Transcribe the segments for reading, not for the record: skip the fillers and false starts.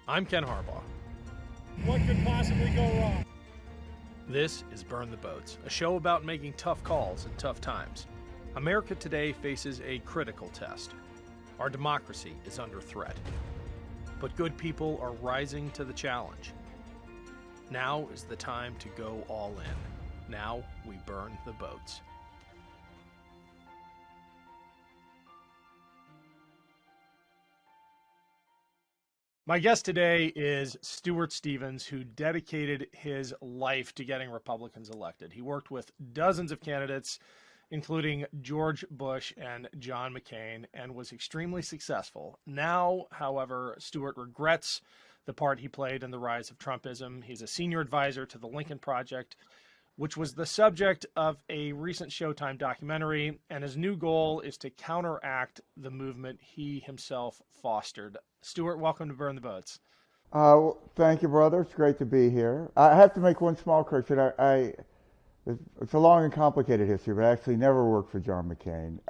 I'm Ken Harbaugh. What could possibly go wrong? This is Burn the Boats, a show about making tough calls in tough times. America today faces a critical test. Our democracy is under threat. But good people are rising to the challenge. Now is the time to go all in. Now we burn the boats. My guest today is Stuart Stevens, who dedicated his life to getting Republicans elected. He worked with dozens of candidates, including George Bush and John McCain, and was extremely successful. Now, however, Stuart regrets the part he played in the rise of Trumpism. He's a senior advisor to the Lincoln Project, which was the subject of a recent Showtime documentary, and his new goal is to counteract the movement he himself fostered. Stuart, welcome to Burn the Boats. Thank you, brother. It's great to be here. I have to make one small correction. It's a long and complicated history, but I actually never worked for John McCain.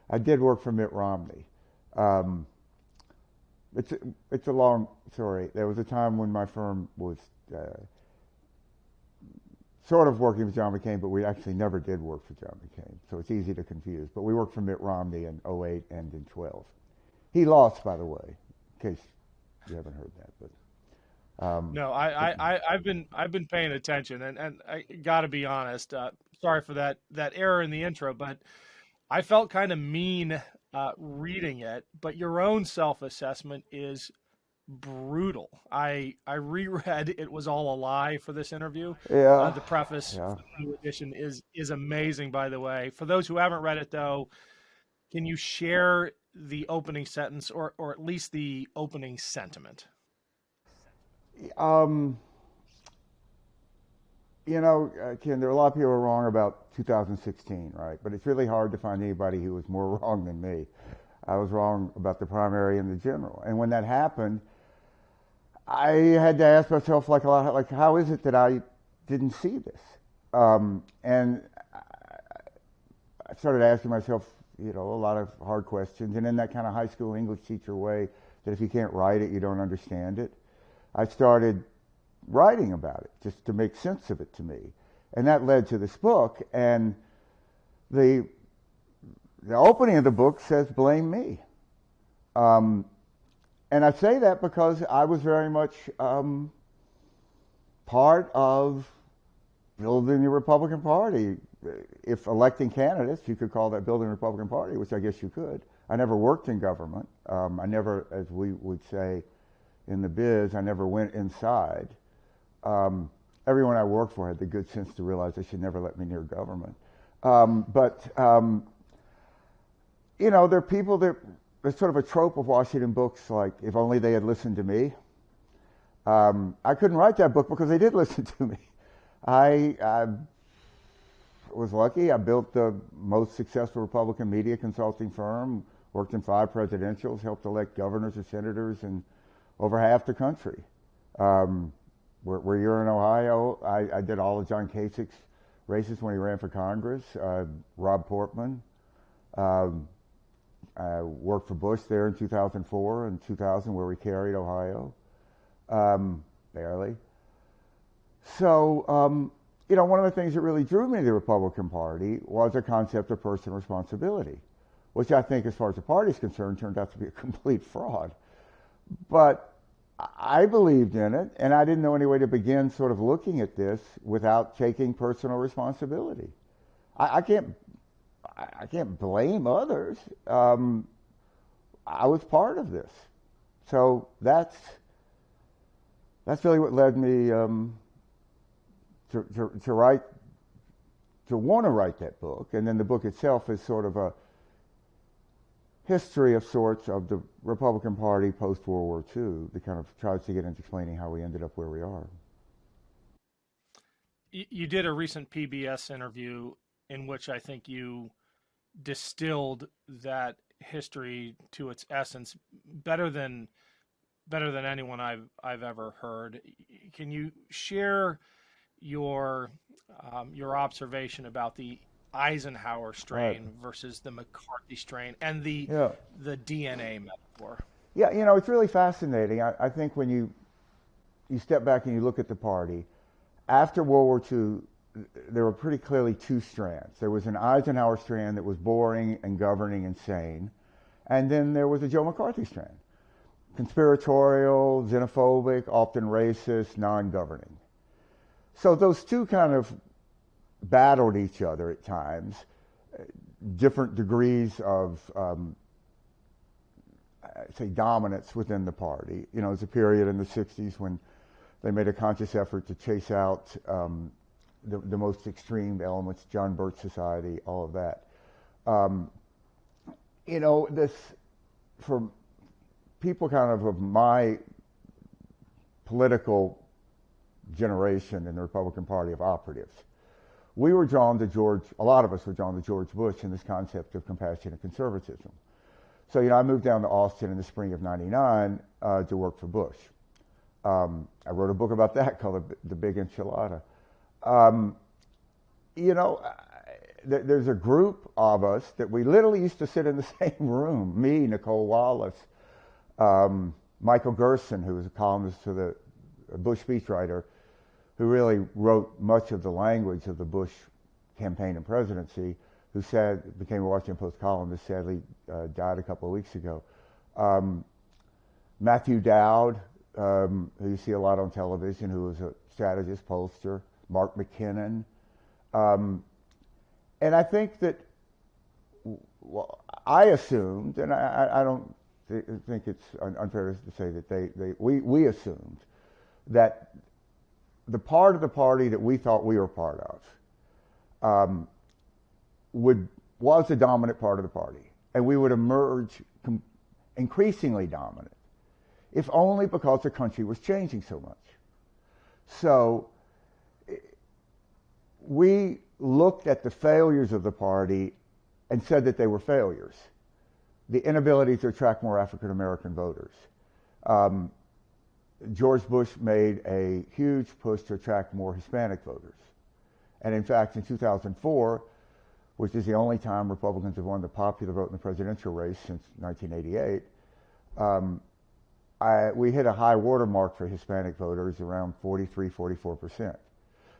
I did work for Mitt Romney. It's a long story. There was a time when my firm was sort of working with John McCain, but we actually never did work for John McCain, so it's easy to confuse. But we worked for Mitt Romney in 2008 and in 2012. He lost, by the way, in case you haven't heard that. But no, I've been paying attention, and I got to be honest. Sorry for that error in the intro, but I felt kind of mean reading it. But your own self-assessment is brutal. I reread It Was All a Lie for this interview. Yeah. The preface for the new edition is amazing, by the way. For those who haven't read it, though, can you share the opening sentence or at least the opening sentiment? Ken, there are a lot of people who are wrong about 2016, right? But it's really hard to find anybody who was more wrong than me. I was wrong about the primary and the general. And when that happened, I had to ask myself, how is it that I didn't see this? And I started asking myself, a lot of hard questions. And in that kind of high school English teacher way, that if you can't write it, you don't understand it, I started writing about it just to make sense of it to me. And that led to this book. And the opening of the book says, "Blame me." And I say that because I was very much part of building the Republican Party. If electing candidates, you could call that building the Republican Party, which I guess you could. I never worked in government. I never, as we would say in the biz, I never went inside. Everyone I worked for had the good sense to realize they should never let me near government. There are people that, there's sort of a trope of Washington books, like, if only they had listened to me. I couldn't write that book because they did listen to me. I was lucky. I built the most successful Republican media consulting firm, worked in 5 presidentials, helped elect governors and senators in over half the country. Where you're in Ohio, I did all of John Kasich's races when he ran for Congress, Rob Portman. I worked for Bush there in 2004 and 2000, where we carried Ohio, barely. So, one of the things that really drew me to the Republican Party was a concept of personal responsibility, which I think, as far as the party is concerned, turned out to be a complete fraud. But I believed in it, and I didn't know any way to begin sort of looking at this without taking personal responsibility. I can't blame others. I was part of this. So that's really what led me to want to write that book. And then the book itself is sort of a history of sorts of the Republican Party post-World War II that kind of tries to get into explaining how we ended up where we are. You did a recent PBS interview in which I think you distilled that history to its essence better than anyone I've ever heard. Can you share your observation about the Eisenhower strain versus the McCarthy strain and the DNA metaphor? Yeah, you know, it's really fascinating. I think when you step back and you look at the party, after World War II, there were pretty clearly two strands. There was an Eisenhower strand that was boring and governing and sane, and then there was a Joe McCarthy strand. Conspiratorial, xenophobic, often racist, non-governing. So those two kind of battled each other at times, different degrees of, say, dominance within the party. You know, there's a period in the 60s when they made a conscious effort to chase out the most extreme elements, John Birch Society, all of that. You know, this, for people kind of my political generation in the Republican Party of operatives, we were drawn to a lot of us were drawn to George Bush and this concept of compassionate conservatism. So, you know, I moved down to Austin in the spring of '99 to work for Bush. I wrote a book about that called The Big Enchilada. You know, there's a group of us that we literally used to sit in the same room, me, Nicole Wallace, Michael Gerson, who was a columnist for the Bush speechwriter, who really wrote much of the language of the Bush campaign and presidency, who became a Washington Post columnist, sadly died a couple of weeks ago. Matthew Dowd, who you see a lot on television, who was a strategist, pollster, Mark McKinnon. And I think that, well, I assumed, and I don't think it's unfair to say that we assumed that the part of the party that we thought we were part of was the dominant part of the party, and we would emerge increasingly dominant, if only because the country was changing so much. So we looked at the failures of the party and said that they were failures. The inability to attract more African American voters. George Bush made a huge push to attract more Hispanic voters. And in fact, in 2004, which is the only time Republicans have won the popular vote in the presidential race since 1988, we hit a high watermark for Hispanic voters, around 44%.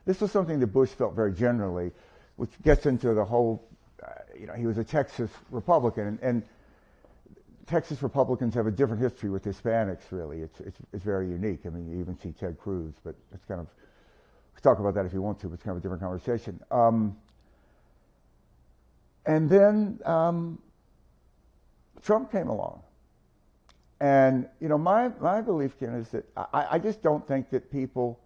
This was something that Bush felt very generally, which gets into the whole, you know, he was a Texas Republican, and Texas Republicans have a different history with Hispanics, really. It's very unique. I mean, you even see Ted Cruz, but it's kind of, we can talk about that if you want to, but it's kind of a different conversation. And then Trump came along. And, you know, my belief, Ken, is that I just don't think that people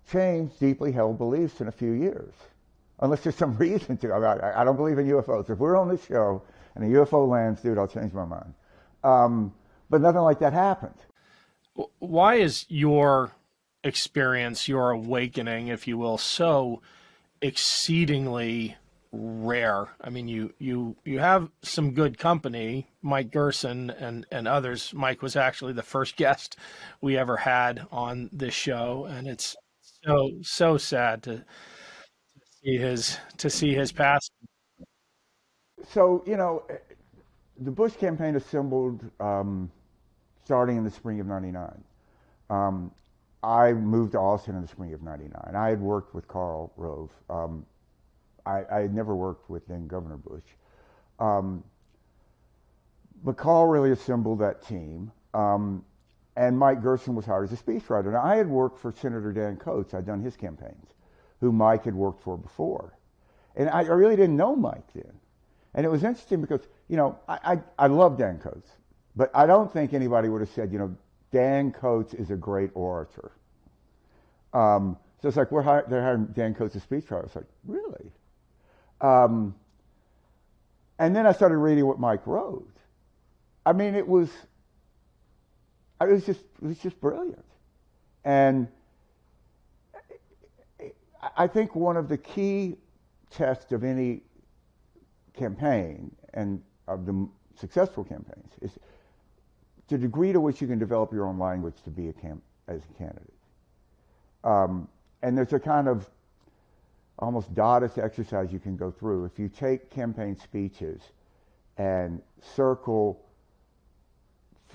change deeply held beliefs in a few years, unless there's some reason to. I don't believe in UFOs. If we're on this show and a UFO lands, dude, I'll change my mind. But nothing like that happened. Why is your experience, your awakening, if you will, so exceedingly rare? I mean, you have some good company, Mike Gerson and others. Mike was actually the first guest we ever had on this show, and it's so sad to see his passing. So, you know, the Bush campaign assembled starting in the spring of '99. I moved to Austin in the spring of '99. I had worked with Karl Rove. I had never worked with then Governor Bush. But Karl really assembled that team. And Mike Gerson was hired as a speechwriter. Now, I had worked for Senator Dan Coates. I'd done his campaigns, who Mike had worked for before. And I really didn't know Mike then. And it was interesting because, you know, I love Dan Coates, but I don't think anybody would have said, you know, Dan Coates is a great orator. So it's like, they're hiring Dan Coates as speechwriter. It's like, really? And then I started reading what Mike wrote. I mean, it was just brilliant. And I think one of the key tests of any campaign and of the successful campaigns is the degree to which you can develop your own language to be as a candidate. And there's a kind of almost Dadaist exercise you can go through. If you take campaign speeches and circle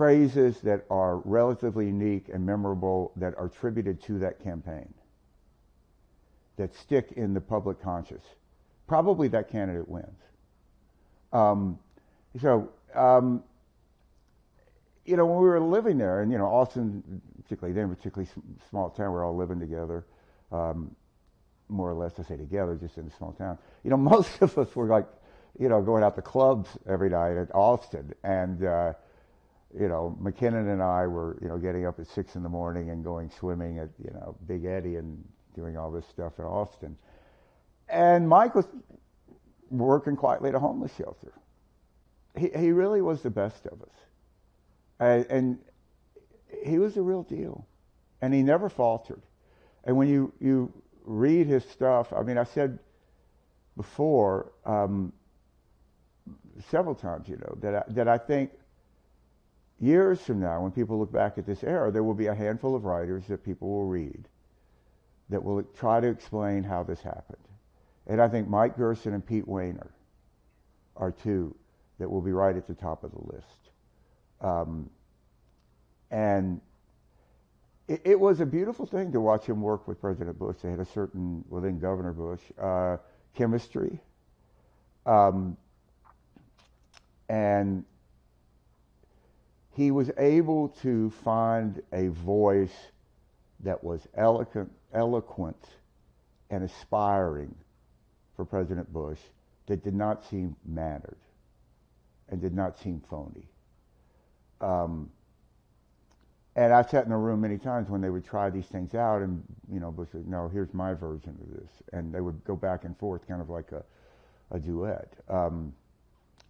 phrases that are relatively unique and memorable that are attributed to that campaign, that stick in the public conscious. Probably that candidate wins. You know, when we were living there, and, you know, Austin, particularly small town, we're all living together, more or less, I say together, just in a small town. You know, most of us were like, you know, going out to clubs every night at Austin. And, you know, McKinnon and I were, you know, getting up at 6 in the morning and going swimming at, you know, Big Eddy and doing all this stuff in Austin. And Mike was working quietly at a homeless shelter. He really was the best of us. And he was the real deal. And he never faltered. And when you read his stuff, I mean, I said before, several times, you know, that I think years from now, when people look back at this era, there will be a handful of writers that people will read that will try to explain how this happened. And I think Mike Gerson and Pete Wehner are two that will be right at the top of the list. And it was a beautiful thing to watch him work with President Bush. They had a certain, within Governor Bush, chemistry. And he was able to find a voice that was eloquent and aspiring for President Bush that did not seem mannered and did not seem phony. And I sat in the room many times when they would try these things out, and, you know, Bush would, no, here's my version of this. And they would go back and forth, kind of like a duet.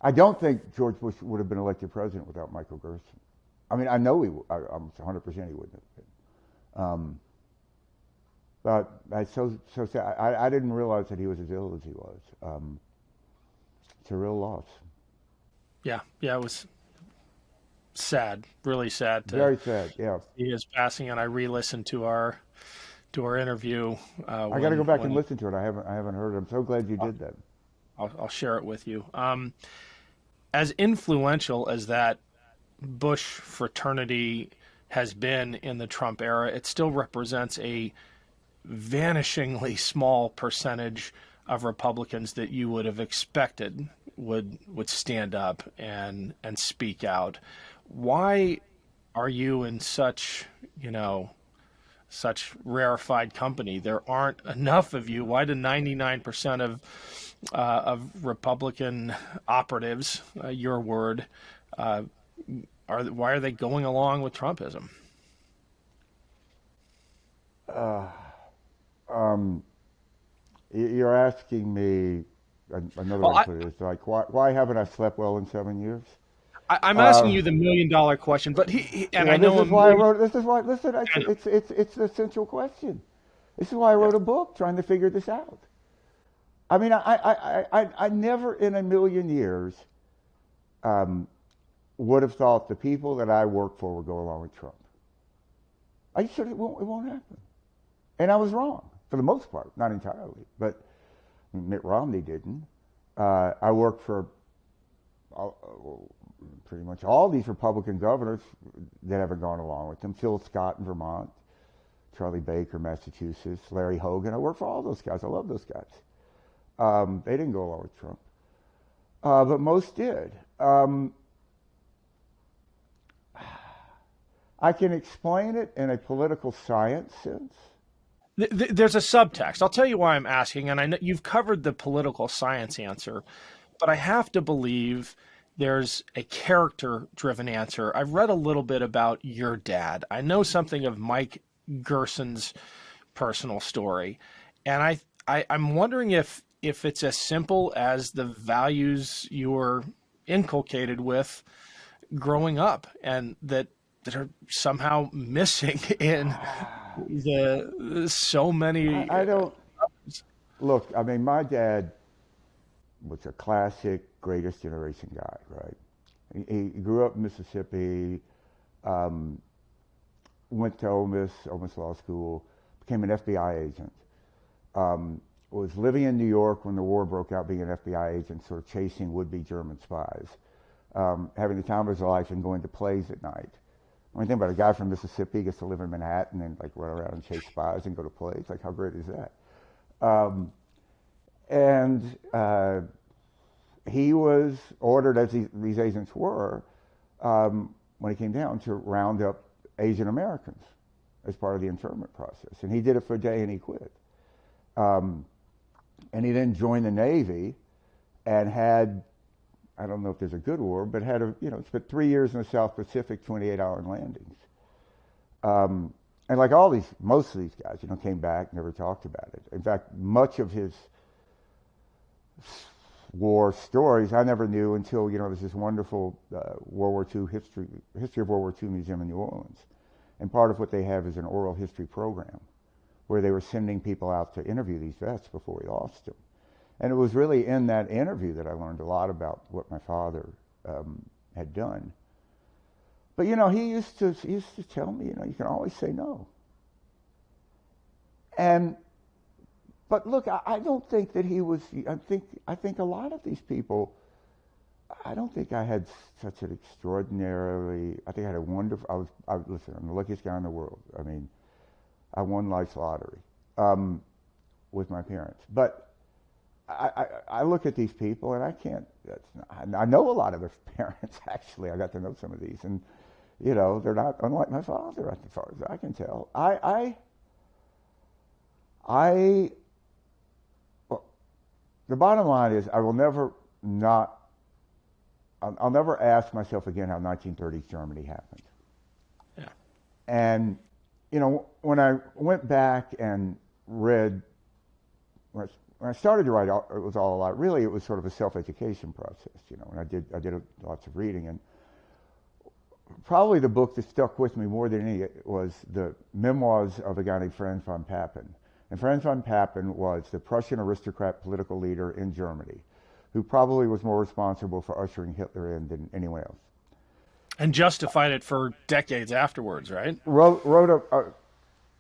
I don't think George Bush would have been elected president without Michael Gerson. I mean, I know I'm 100% he wouldn't have been. But that's so sad. I didn't realize that he was as ill as he was. It's a real loss. Yeah, it was sad, really sad. Very sad, yeah. He is passing, and I re-listened to our interview. I got to go back and listen to it. I haven't heard it. I'm so glad you did that. I'll share it with you. As influential as that Bush fraternity has been in the Trump era, it still represents a vanishingly small percentage of Republicans that you would have expected would stand up and speak out. Why are you in such rarefied company? There aren't enough of you. Why do 99% of Republican operatives, your word, why are they going along with Trumpism? You're asking me another way to put it is like, why haven't I slept well in 7 years? I'm asking you the $1 million question, but I know this is why I wrote. This is why. Listen, it's an essential question. This is why I wrote a book trying to figure this out. I mean, I never in a million years would have thought the people that I work for would go along with Trump. I just said it won't happen, and I was wrong for the most part, not entirely, but Mitt Romney didn't. I worked for pretty much all these Republican governors that haven't gone along with them. Phil Scott in Vermont, Charlie Baker, Massachusetts, Larry Hogan. I worked for all those guys. I love those guys. They didn't go along with Trump. But most did. I can explain it in a political science sense. There's a subtext. I'll tell you why I'm asking, and I know you've covered the political science answer, but I have to believe there's a character-driven answer. I've read a little bit about your dad. I know something of Mike Gerson's personal story, and I'm wondering if it's as simple as the values you were inculcated with growing up, and that are somehow missing in so many. I don't look. I mean, my dad was a classic greatest generation guy, right? He grew up in Mississippi, went to Ole Miss Law School, became an FBI agent, was living in New York when the war broke out, being an FBI agent, sort of chasing would-be German spies. having the time of his life and going to plays at night. When you think about a guy from Mississippi gets to live in Manhattan and like run around and chase spies and go to plays, like how great is that? He was ordered, as these agents were, when he came down, to round up Asian Americans as part of the internment process. And he did it for a day and he quit. And he then joined the Navy and had, I don't know if there's a good war, but spent 3 years in the South Pacific, 28-hour landings. And like most of these guys, came back, never talked about it. In fact, much of his war stories I never knew until, there's this wonderful World War II history of World War II museum in New Orleans. And part of what they have is an oral history program where they were sending people out to interview these vets before we lost them. And it was really in that interview that I learned a lot about what my father had done. But he used to tell me, you can always say no. But look, I don't think that he was. I think a lot of these people. I don't think I had such an extraordinarily. I think I had a wonderful. Listen, I'm the luckiest guy in the world. I mean, I won life's lottery with my parents. But I look at these people and I can't. I know a lot of their parents. Actually, I got to know some of these, and they're not unlike my father as far as I can tell. The bottom line is, I'll never ask myself again how 1930s Germany happened. Yeah. And, when I went back and read, when I started to write, it was all a lot. Really, it was sort of a self-education process, and I did lots of reading. And probably the book that stuck with me more than any was the memoirs of a guy named Franz von Papen. And Franz von Papen was the Prussian aristocrat political leader in Germany, who probably was more responsible for ushering Hitler in than anyone else. And justified it for decades afterwards, right? Wrote a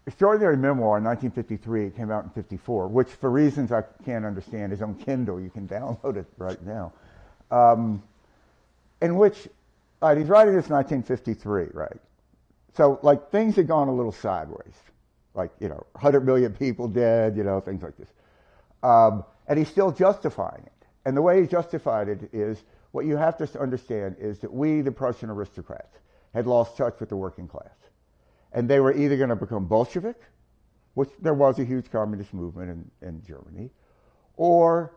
extraordinary memoir in 1953. It came out in 54, which for reasons I can't understand is on Kindle. You can download it right now. In which, he's writing this in 1953, right? So, things had gone a little sideways. 100 million people dead, things like this. And he's still justifying it. And the way he justified it is, what you have to understand is that we, the Prussian aristocrats, had lost touch with the working class. And they were either going to become Bolshevik, which there was a huge communist movement in Germany, or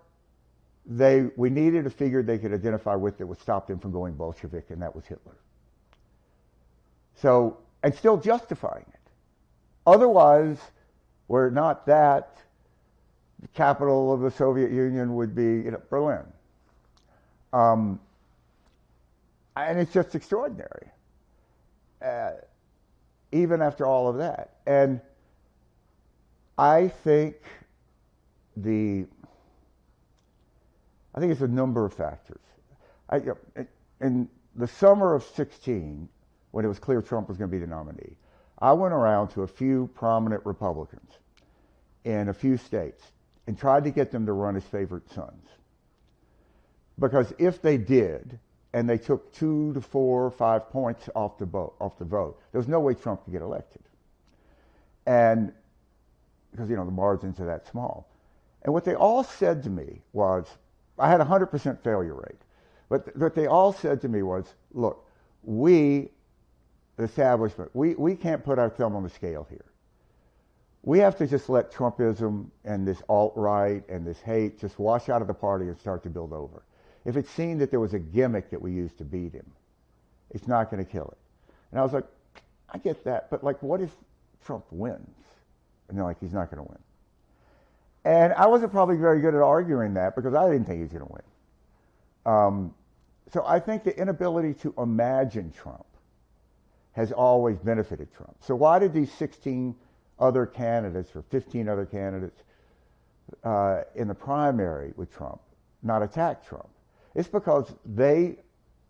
we needed a figure they could identify with that would stop them from going Bolshevik, and that was Hitler. So, and still justifying it. Otherwise, were it not that, the capital of the Soviet Union would be Berlin. And it's just extraordinary, even after all of that. And I think it's a number of factors. In the summer of 16, when it was clear Trump was going to be the nominee, I went around to a few prominent Republicans in a few states and tried to get them to run as favorite sons. Because if they did, and they took 2 to 4 or 5 points off the vote, there was no way Trump could get elected. And because, the margins are that small. And what they all said to me was, I had a 100% failure rate. But what they all said to me was, look, the establishment, we can't put our thumb on the scale here. We have to just let Trumpism and this alt-right and this hate just wash out of the party and start to build over. If it's seen that there was a gimmick that we used to beat him, it's not going to kill it. And I was like, I get that, but what if Trump wins? And they're like, he's not going to win. And I wasn't probably very good at arguing that because I didn't think he was going to win. So I think the inability to imagine Trump has always benefited Trump. So why did these 16 other candidates or 15 other candidates in the primary with Trump not attack Trump? It's because they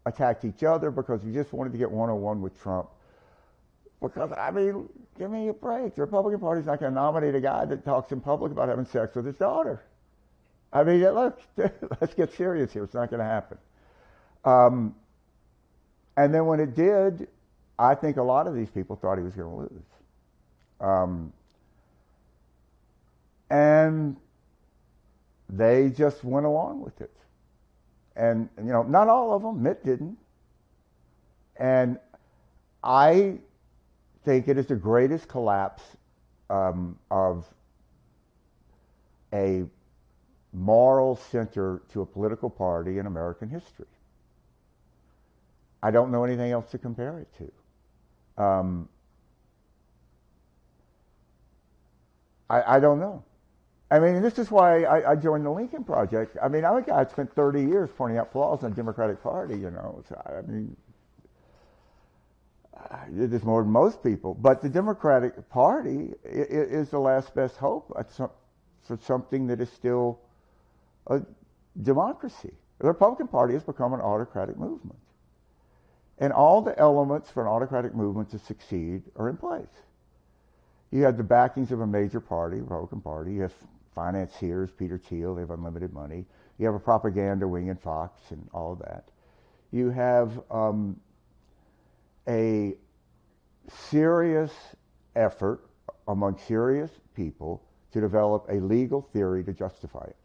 attacked each other because you just wanted to get one-on-one with Trump. Because, give me a break. The Republican Party's not going to nominate a guy that talks in public about having sex with his daughter. Look, let's get serious here. It's not going to happen. And then when it did, I think a lot of these people thought he was going to lose. And they just went along with it. And, you know, not all of them, Mitt didn't. And I think it is the greatest collapse of a moral center to a political party in American history. I don't know anything else to compare it to. I don't know. I mean, this is why I joined the Lincoln Project. I mean, I'm a guy that spent 30 years pointing out flaws in the Democratic Party, you know. So, I mean, I did this more than most people. But the Democratic Party is the last best hope for something that is still a democracy. The Republican Party has become an autocratic movement. And all the elements for an autocratic movement to succeed are in place. You have the backings of a major party, Republican Party. You have financiers, Peter Thiel, they have unlimited money. You have a propaganda wing and Fox and all of that. You have a serious effort among serious people to develop a legal theory to justify it.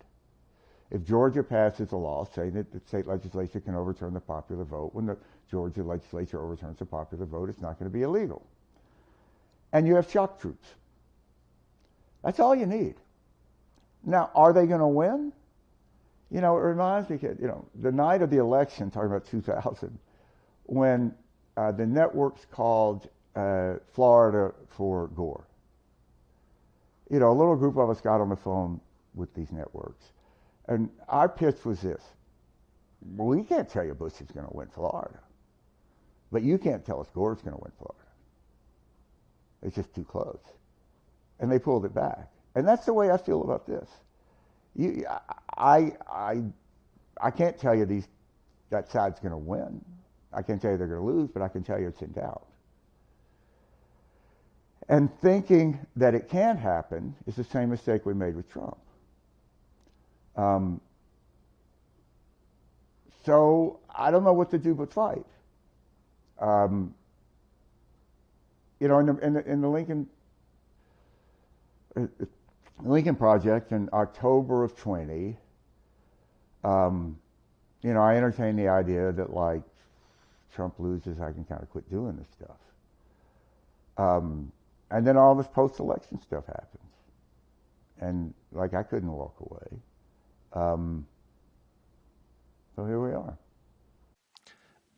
If Georgia passes a law saying that the state legislature can overturn the popular vote, when the Georgia legislature overturns the popular vote, it's not going to be illegal. And you have shock troops. That's all you need. Now, are they going to win? You know, it reminds me, you know, the night of the election, talking about 2000, when the networks called Florida for Gore. You know, a little group of us got on the phone with these networks. And our pitch was this: we can't tell you Bush is going to win Florida, but you can't tell us Gore's going to win Florida. It's just too close. And they pulled it back. And that's the way I feel about this. I can't tell you that side's going to win. I can't tell you they're going to lose, but I can tell you it's in doubt. And thinking that it can't happen is the same mistake we made with Trump. So I don't know what to do but fight. You know, in the Lincoln Project in October of 20, you know, I entertained the idea that, like, Trump loses, I can kind of quit doing this stuff. And then all this post-election stuff happens. And, like, I couldn't walk away. So here we are.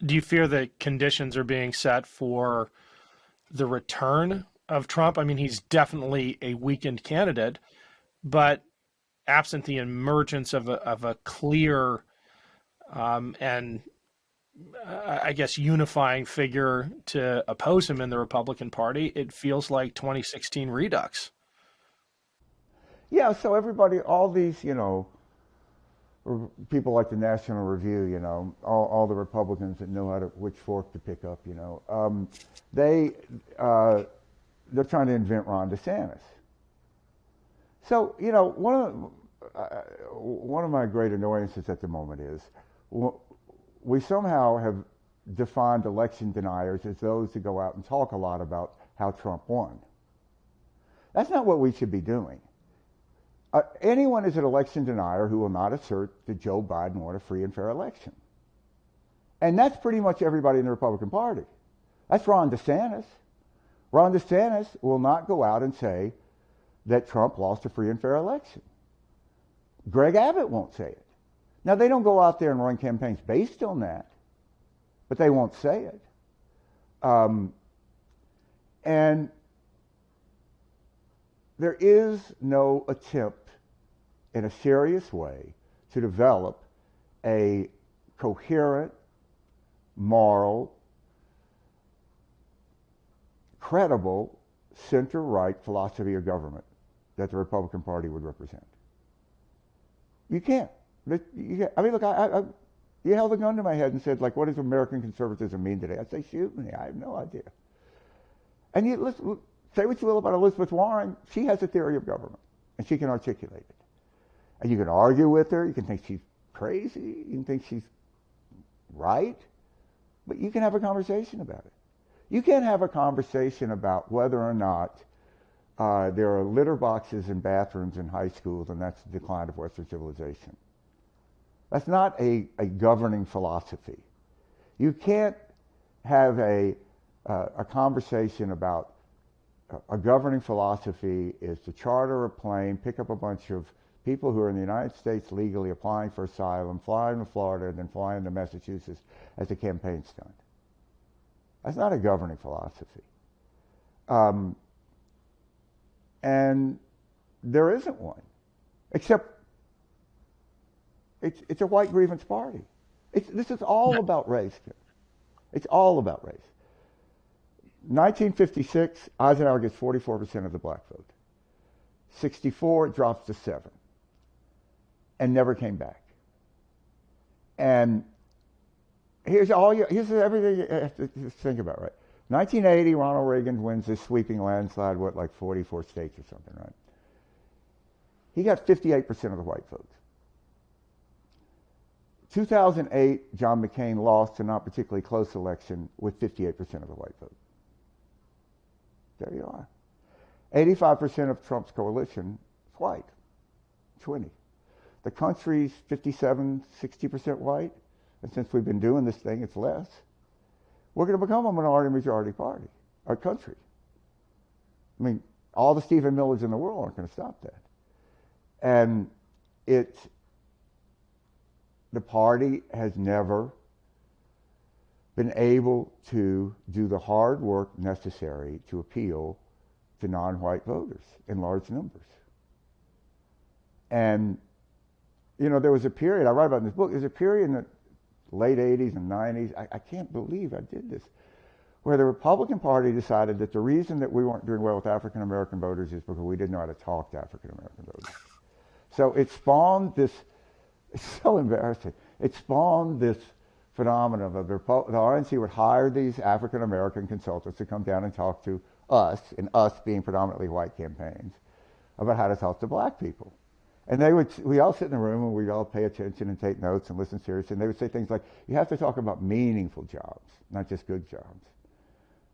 Do you fear that conditions are being set for the return of Trump? I mean, he's definitely a weakened candidate, but absent the emergence of a clear and I guess unifying figure to oppose him in the Republican Party, it feels like 2016 redux. Yeah, so everybody, all these, you know, people like the National Review, you know, all the Republicans that know which fork to pick up, you know, they're trying to invent Ron DeSantis. So, you know, one of my great annoyances at the moment is we somehow have defined election deniers as those who go out and talk a lot about how Trump won. That's not what we should be doing. Anyone is an election denier who will not assert that Joe Biden won a free and fair election. And that's pretty much everybody in the Republican Party. That's Ron DeSantis. Ron DeSantis will not go out and say that Trump lost a free and fair election. Greg Abbott won't say it. Now, they don't go out there and run campaigns based on that, but they won't say it. And there is no attempt in a serious way to develop a coherent, moral, credible, center-right philosophy of government that the Republican Party would represent. You can't. I mean, look, you held a gun to my head and said, like, what does American conservatism mean today? I'd say, shoot me, I have no idea. And you listen, say what you will about Elizabeth Warren, she has a theory of government, and she can articulate it. And you can argue with her, you can think she's crazy, you can think she's right, But you can have a conversation about it. You can't have a conversation about whether or not there are litter boxes in bathrooms in high schools, and that's the decline of Western civilization. That's not a governing philosophy. You can't have a conversation about a governing philosophy is to charter a plane, pick up a bunch of people who are in the United States legally applying for asylum, fly into Florida, and then fly into Massachusetts as a campaign stunt. That's not a governing philosophy. And there isn't one, except it's a white grievance party. This is all about race. It's all about race. 1956, Eisenhower gets 44% of the black vote. 64, it drops to 7, and never came back. And here's everything you have to think about, right? 1980, Ronald Reagan wins this sweeping landslide, like 44 states or something, right? He got 58% of the white vote. 2008, John McCain lost a not particularly close election with 58% of the white vote. There you are. 85% of Trump's coalition is white, 20. The country's 57, 60% white, and since we've been doing this thing, it's less. We're going to become a minority-majority party, our country. I mean, all the Stephen Millers in the world aren't going to stop that. And the party has never been able to do the hard work necessary to appeal to non-white voters in large numbers. And, there was a period, I write about in this book, there's a period in the late 80s and 90s, I can't believe I did this, where the Republican Party decided that the reason that we weren't doing well with African American voters is because we didn't know how to talk to African American voters. So it spawned this, it's so embarrassing, it spawned this phenomenon of the RNC would hire these African American consultants to come down and talk to us, and us being predominantly white campaigns, about how to talk to black people. And we all sit in a room and we'd all pay attention and take notes and listen seriously. And they would say things like, you have to talk about meaningful jobs, not just good jobs.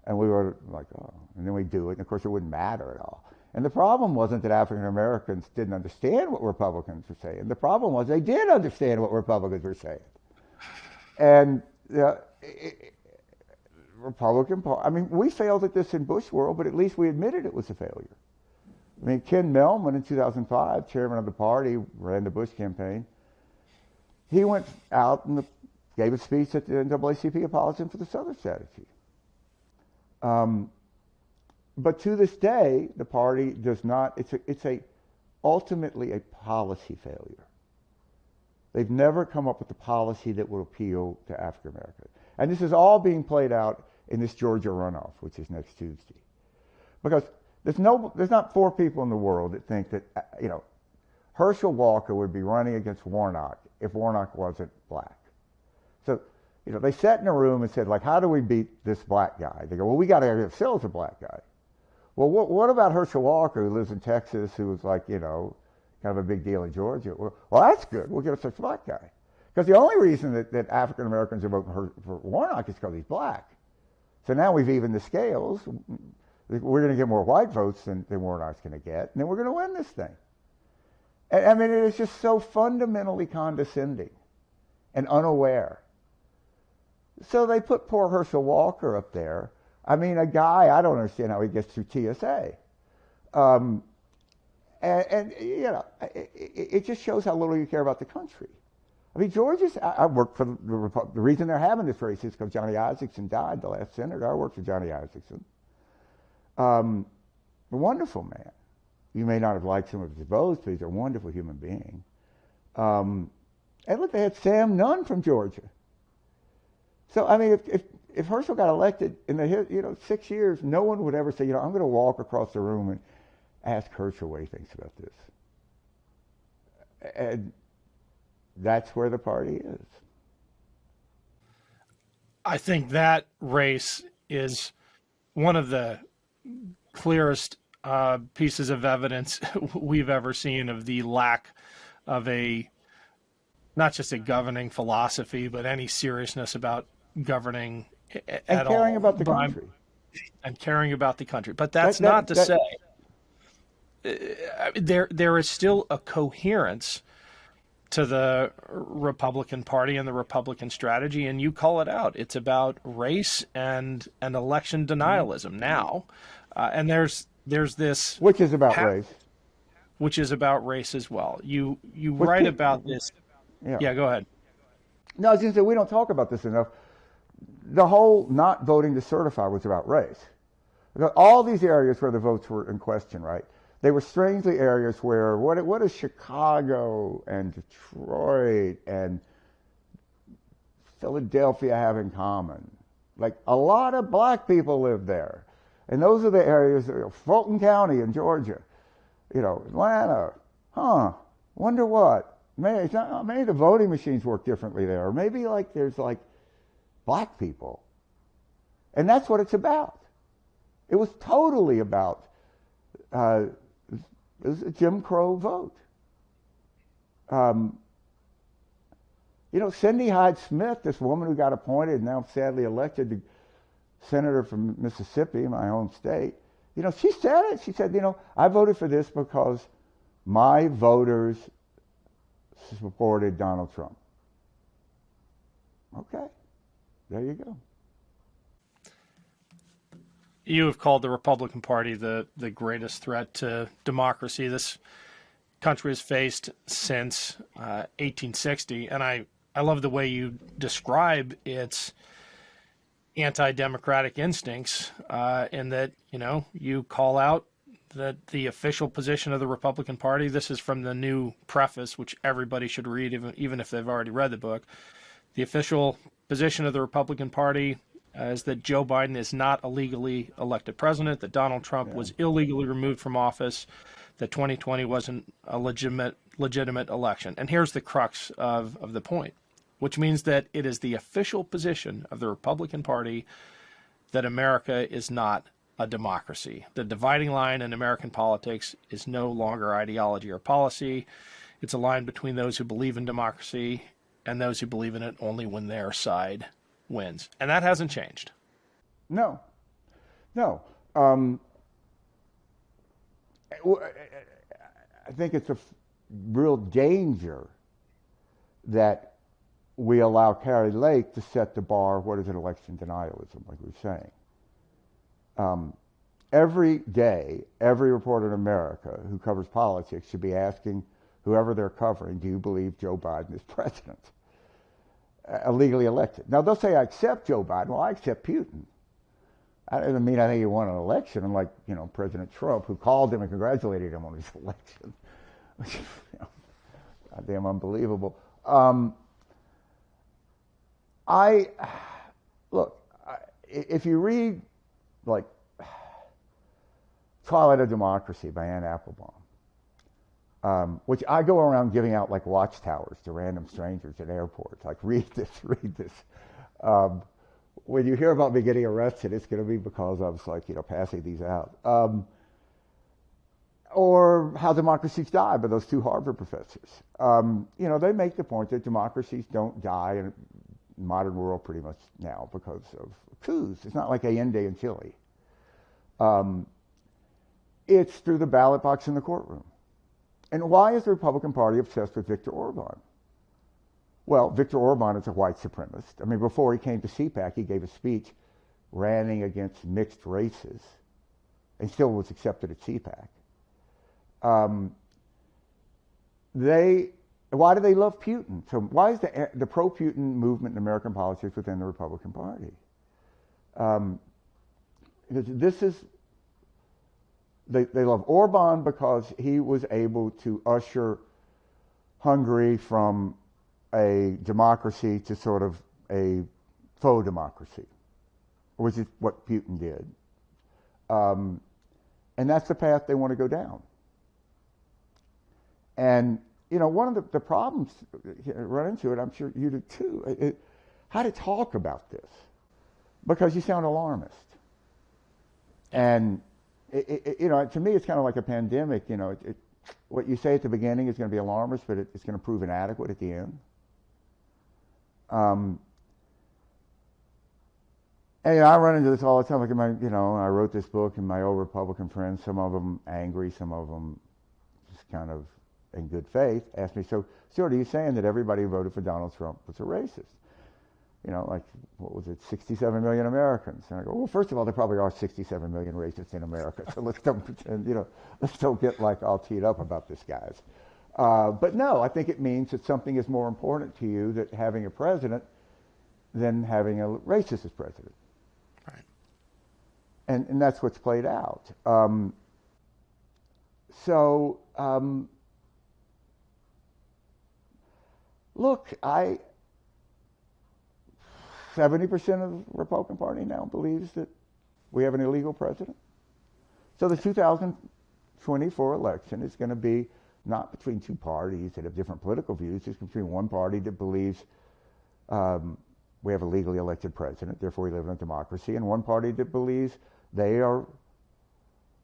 And we were like, oh, and then we do it. And of course it wouldn't matter at all. And the problem wasn't that African Americans didn't understand what Republicans were saying. The problem was they did understand what Republicans were saying. And Republican Party, I mean, we failed at this in Bush world, but at least we admitted it was a failure. I mean, Ken Mellman in 2005, chairman of the party, ran the Bush campaign. He went out and gave a speech at the NAACP apologizing for the Southern strategy. But to this day, the party does not, it's ultimately a policy failure. They've never come up with a policy that will appeal to African Americans. And this is all being played out in this Georgia runoff, which is next Tuesday. Because there's not 4 people in the world that think that, Herschel Walker would be running against Warnock if Warnock wasn't black. So, they sat in a room and said, how do we beat this black guy? They go, well, we got to have Phil's a black guy. Well, what about Herschel Walker, who lives in Texas, who was kind of a big deal in Georgia? Well, that's good. We'll get a such black guy. Because the only reason that African Americans are voting for Warnock is because he's black. So now we've evened the scales. We're going to get more white votes than Warnock's going to get, and then we're going to win this thing. And, I mean, it is just so fundamentally condescending and unaware. So they put poor Herschel Walker up there. I mean, a guy, I don't understand how he gets through TSA. It just shows how little you care about the country. I mean, I worked for the reason they're having this race is because Johnny Isakson died, the last senator. I worked for Johnny Isakson. A wonderful man. You may not have liked some of his votes, but he's a wonderful human being. And look, they had Sam Nunn from Georgia. So, I mean, if Herschel got elected in the 6 years, no one would ever say, I'm going to walk across the room and ask Herschel what he thinks about this. And that's where the party is. I think that race is one of the clearest pieces of evidence we've ever seen of the lack of not just a governing philosophy, but any seriousness about governing and at caring all. about the country. And caring about the country. But that's That, not that, to that, say there is still a coherence to the Republican Party and the Republican strategy, and you call it out. It's about race and election denialism now, and there's this which is about race. which is about race as well. You Which write pe- about this. Yeah, go ahead. No, I was going to say, we don't talk about this enough. The whole not voting to certify was about race. Because all these areas where the votes were in question, right? They were strangely areas where, what does Chicago and Detroit and Philadelphia have in common? Like, a lot of black people live there. And those are the areas, Fulton County in Georgia, Atlanta, wonder what? Maybe the voting machines work differently there. Or maybe there's black people. And that's what it's about. It was totally about, it was a Jim Crow vote. Cindy Hyde-Smith, this woman who got appointed, now sadly elected to senator from Mississippi, my home state, she said it. She said, I voted for this because my voters supported Donald Trump. Okay, there you go. You have called the Republican Party the greatest threat to democracy this country has faced since 1860, and I love the way you describe its anti-democratic instincts, in that you call out that the official position of the Republican Party. This is from the new preface, which everybody should read, even if they've already read the book. The official position of the Republican Party is that Joe Biden is not a legally elected president, that Donald Trump was illegally removed from office, that 2020 wasn't a legitimate election. And here's the crux of the point, which means that it is the official position of the Republican Party that America is not a democracy. The dividing line in American politics is no longer ideology or policy. It's a line between those who believe in democracy and those who believe in it only when their side wins. And that hasn't changed. No. I think it's a real danger that we allow Kari Lake to set the bar. What is it? Election denialism, like we were saying. Every day, every reporter in America who covers politics should be asking whoever they're covering, do you believe Joe Biden is president? Illegally elected. Now, they'll say, I accept Joe Biden. Well, I accept Putin. I don't mean I think he won an election, unlike, President Trump, who called him and congratulated him on his election. Which is, goddamn unbelievable. If you read, Twilight of Democracy by Anne Applebaum, which I go around giving out watchtowers to random strangers at airports. Read this. When you hear about me getting arrested, it's going to be because I was passing these out. Or How Democracies Die by those two Harvard professors. They make the point that democracies don't die in the modern world pretty much now because of coups. It's not like Allende in Chile. It's through the ballot box in the courtroom. And why is the Republican Party obsessed with Viktor Orban? Well, Viktor Orban is a white supremacist. I mean, before he came to CPAC, he gave a speech ranting against mixed races and still was accepted at CPAC. Why do they love Putin? So why is the pro-Putin movement in American politics within the Republican Party? Because they love Orban because he was able to usher Hungary from a democracy to sort of a faux democracy, which is what Putin did. And that's the path they want to go down. And, one of the problems, run into it, I'm sure you do too, how to talk about this, because you sound alarmist. And to me, it's kind of like a pandemic. What you say at the beginning is going to be alarmist, but it's going to prove inadequate at the end. And I run into this all the time. Like I wrote this book, and my old Republican friends, some of them angry, some of them just kind of in good faith, asked me, so Stuart, are you saying that everybody who voted for Donald Trump was a racist? Like, what was it, 67 million Americans? And I go, well, first of all, there probably are 67 million racists in America, so let's don't pretend, let's don't get like all teed up about this, guys. But no, I think it means that something is more important to you that having a president than having a racist as president. Right. And that's what's played out. Look, 70% of the Republican Party now believes that we have an illegal president. So the 2024 election is going to be not between two parties that have different political views. It's between one party that believes we have a legally elected president, therefore we live in a democracy, and one party that believes they are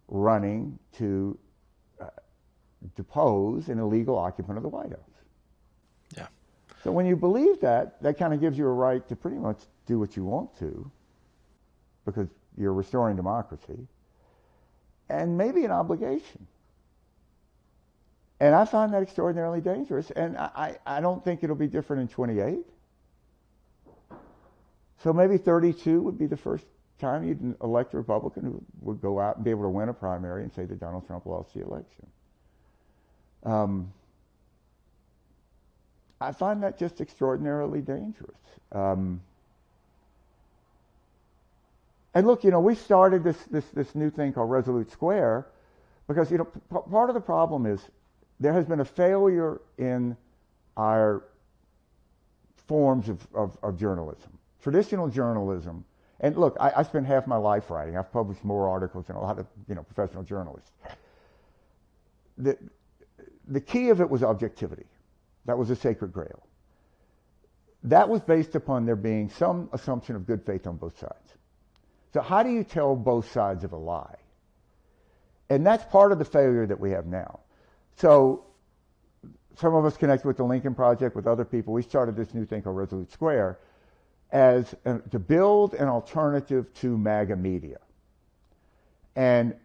running to depose an illegal occupant of the White House. Yeah. So when you believe that, that kind of gives you a right to pretty much do what you want to, because you're restoring democracy, and maybe an obligation. And I find that extraordinarily dangerous, and I don't think it'll be different in 28. So maybe 32 would be the first time you'd elect a Republican who would go out and be able to win a primary and say that Donald Trump lost the election. I find that just extraordinarily dangerous. And look, we started this new thing called Resolute Square because, part of the problem is there has been a failure in our forms of journalism. Traditional journalism, and look, I spent half my life writing. I've published more articles than a lot of professional journalists. The key of it was objectivity. That was a sacred grail. That was based upon there being some assumption of good faith on both sides. So how do you tell both sides of a lie? And that's part of the failure that we have now. So some of us connected with the Lincoln Project, with other people, we started this new thing called Resolute Square to build an alternative to MAGA media. And,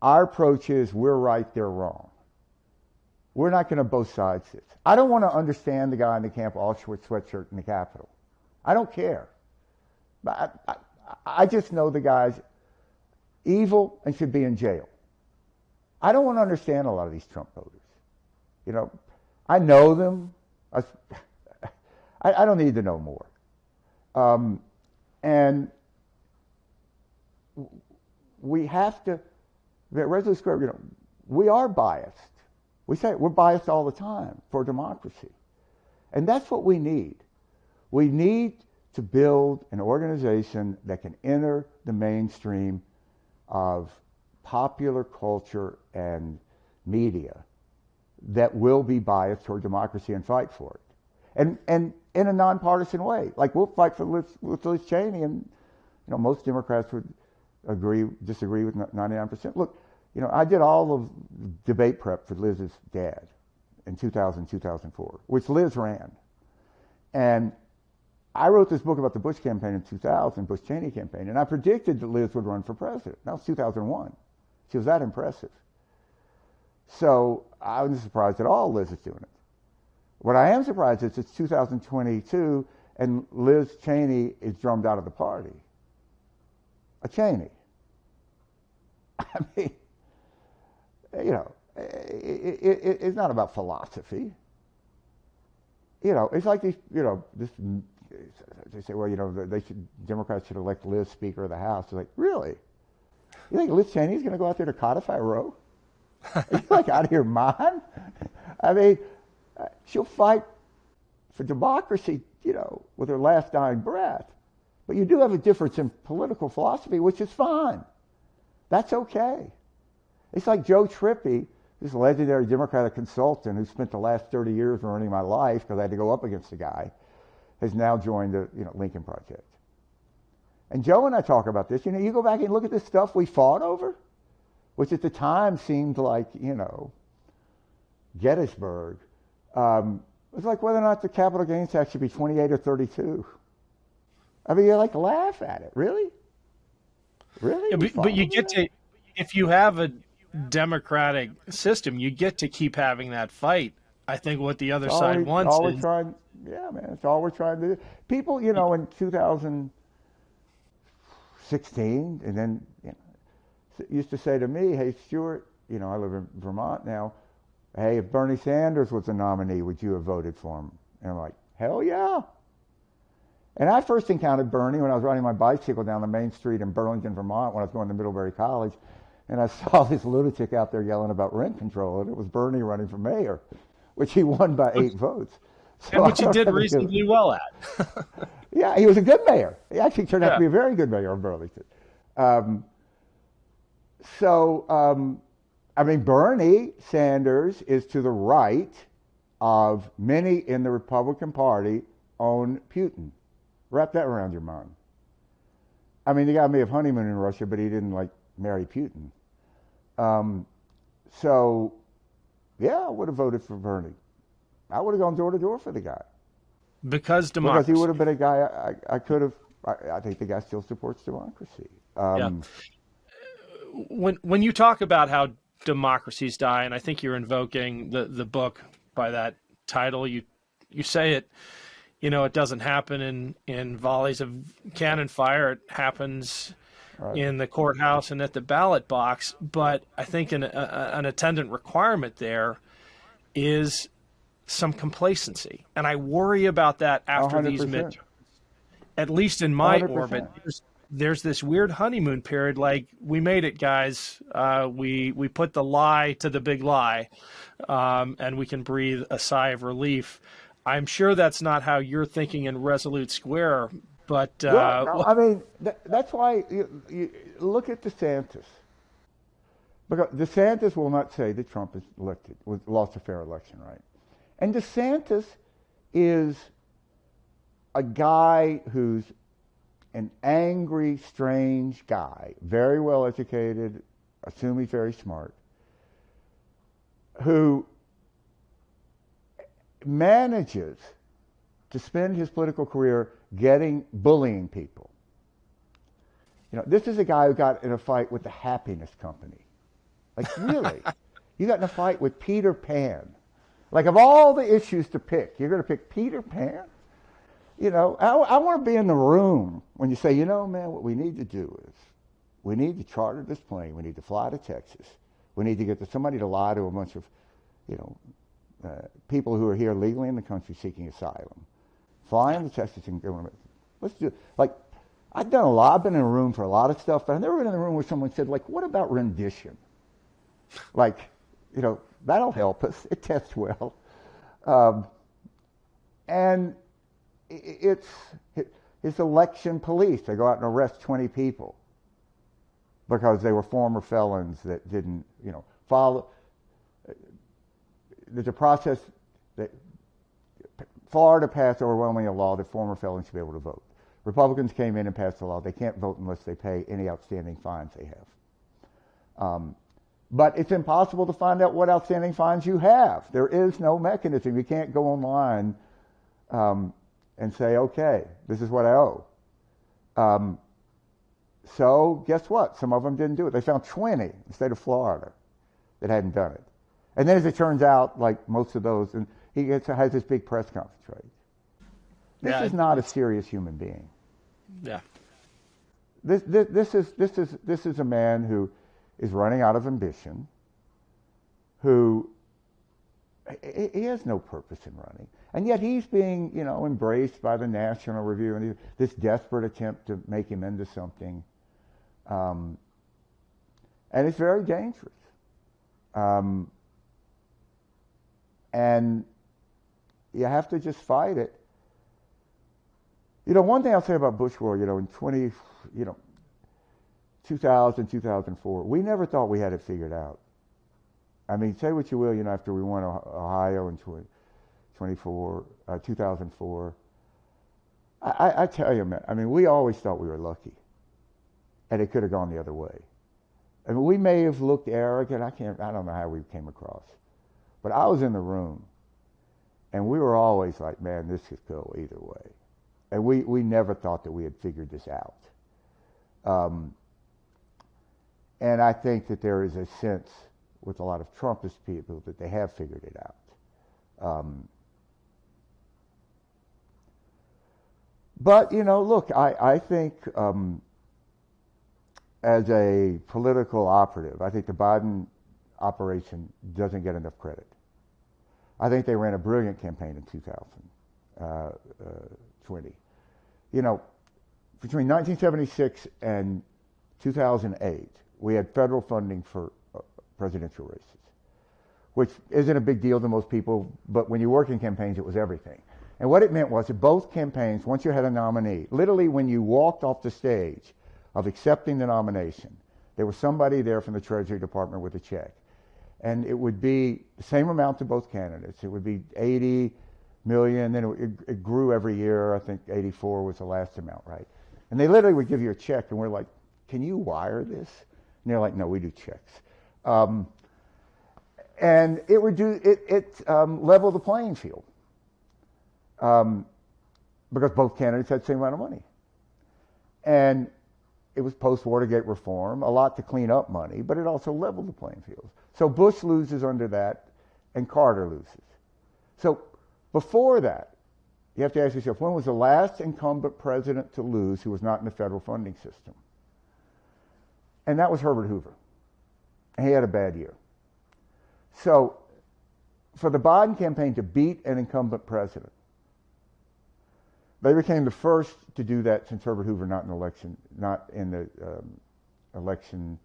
our approach is we're right, they're wrong. We're not going to both sides this. I don't want to understand the guy in the Camp Auschwitz sweatshirt in the Capitol. I don't care. But I just know the guy's evil and should be in jail. I don't want to understand a lot of these Trump voters. I know them. I don't need to know more. And we have to, at Resolute Square, we are biased. We say we're biased all the time for democracy. And that's what we need. We need to build an organization that can enter the mainstream of popular culture and media that will be biased toward democracy and fight for it. And in a nonpartisan way. Like we'll fight for Liz Cheney, and most Democrats would disagree with 99%. Look, I did all of debate prep for Liz's dad in 2000, 2004, which Liz ran. And I wrote this book about the Bush campaign in 2000, Bush Cheney campaign, and I predicted that Liz would run for president. That was 2001. She was that impressive. So I wasn't surprised at all Liz is doing it. What I am surprised is it's 2022 and Liz Cheney is drummed out of the party. A Cheney. I mean, it's not about philosophy. It's like these, they say, well, Democrats should elect Liz Speaker of the House. It's like, really? You think Liz Cheney's going to go out there to codify Roe? Are you out of your mind? I mean, she'll fight for democracy, with her last dying breath. But you do have a difference in political philosophy, which is fine. That's okay. It's like Joe Trippi, this legendary Democratic consultant who spent the last 30 years ruining my life because I had to go up against the guy, has now joined the Lincoln Project. And Joe and I talk about this. You go back and look at this stuff we fought over, which at the time seemed like, Gettysburg. It was like whether or not the capital gains tax should be 28 or 32. I mean, you like laugh at it. Really? Really? Yeah, but you get to, if you have a democratic system, you get to keep having that fight. I think what the other side wants all we're is, trying, yeah, man, it's all we're trying to do. People, you know, in 2016, and then, you know, used to say to me, hey, Stuart, you know, I live in Vermont now, hey, if Bernie Sanders was the nominee, would you have voted for him? And I'm like, hell yeah. And I first encountered Bernie when I was riding my bicycle down the main street in Burlington, Vermont, when I was going to Middlebury College, and I saw this lunatic out there yelling about rent control, and it was Bernie running for mayor, which he won by 8 votes. So and which he did reasonably well at. Yeah, he was a good mayor. He actually turned out to be a very good mayor of Burlington. I mean, Bernie Sanders is to the right of many in the Republican Party own Putin. Wrap that around your mind. I mean, the guy may have honeymooned in Russia, but he didn't like marry Putin. So, yeah, I would have voted for Bernie. I would have gone door to door for the guy. Because democracy. Because he would have been a guy I could have. I think the guy still supports democracy. Yeah. When you talk about how democracies die, and I think you're invoking the book by that title, you say it, you know, it doesn't happen in volleys of cannon fire. It happens in the courthouse and at the ballot box. But I think an attendant requirement there is some complacency. And I worry about that after 100%. these midterms. At least in my 100%. orbit, there's this weird honeymoon period, like, we made it, guys. We put the lie to the big lie, and we can breathe a sigh of relief. I'm sure that's not how you're thinking in Resolute Square, but... well, no, I mean, that's why you look at DeSantis. Because DeSantis will not say that Trump is elected, lost a fair election, right? And DeSantis is a guy who's an angry, strange guy, very well educated, assume he's very smart, who manages to spend his political career bullying people. You know, this is a guy who got in a fight with the Happiness Company. Like, really? You got in a fight with Peter Pan. Like, of all the issues to pick, you're going to pick Peter Pan? You know, I want to be in the room when you say, you know, man, what we need to do is we need to charter this plane. We need to fly to Texas. We need to get somebody to lie to a bunch of, you know, people who are here legally in the country seeking asylum. Fly into Texas and go. Let's do it. Like, I've done a lot. I've been in a room for a lot of stuff, but I've never been in a room where someone said, like, what about rendition? Like, you know, that'll help us. It tests well. And it's election police. They go out and arrest 20 people because they were former felons that didn't, you know, follow. There's a process that Florida passed overwhelmingly a law that former felons should be able to vote. Republicans came in and passed a law. They can't vote unless they pay any outstanding fines they have. But it's impossible to find out what outstanding fines you have. There is no mechanism. You can't go online and say, okay, this is what I owe. So guess what? Some of them didn't do it. They found 20 in the state of Florida that hadn't done it. And then as it turns out, like most of those, and he has this big press conference, right? This is not a serious human being. Yeah. This is a man who is running out of ambition, who he has no purpose in running. And yet he's being, you know, embraced by the National Review and this desperate attempt to make him into something. And it's very dangerous. And you have to just fight it. You know, one thing I'll say about Bush world, you know, in 2000, 2004, we never thought we had it figured out. I mean, say what you will, you know, after we won Ohio in 2004, I tell you, man, I mean, we always thought we were lucky, and it could have gone the other way. I mean, we may have looked arrogant. I don't know how we came across, but I was in the room, and we were always like, man, this could go either way. And we never thought that we had figured this out. And I think that there is a sense with a lot of Trumpist people that they have figured it out. But, look, I think as a political operative, I think the Biden operation doesn't get enough credit. I think they ran a brilliant campaign in 2020. Between 1976 and 2008, we had federal funding for presidential races, which isn't a big deal to most people, but when you work in campaigns, it was everything. And what it meant was that both campaigns, once you had a nominee, literally when you walked off the stage of accepting the nomination, there was somebody there from the Treasury Department with a check. And it would be the same amount to both candidates. It would be 80 million, then it grew every year. I think 84 was the last amount, right? And they literally would give you a check, and we're like, can you wire this? And they're like, no, we do checks. And it would level the playing field because both candidates had the same amount of money. And it was post-Watergate reform, a lot to clean up money, but it also leveled the playing field. So Bush loses under that, and Carter loses. So before that, you have to ask yourself, when was the last incumbent president to lose who was not in the federal funding system? And that was Herbert Hoover. And he had a bad year. So for the Biden campaign to beat an incumbent president, they became the first to do that since Herbert Hoover not in the election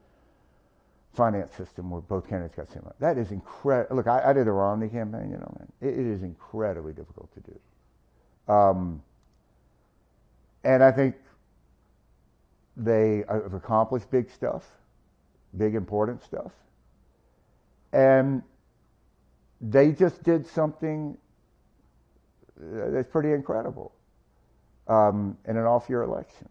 finance system where both candidates got similar. That is incredible. Look, I did a Romney campaign, man. It is incredibly difficult to do. And I think they have accomplished big stuff, big important stuff. And they just did something that's pretty incredible in an off-year election.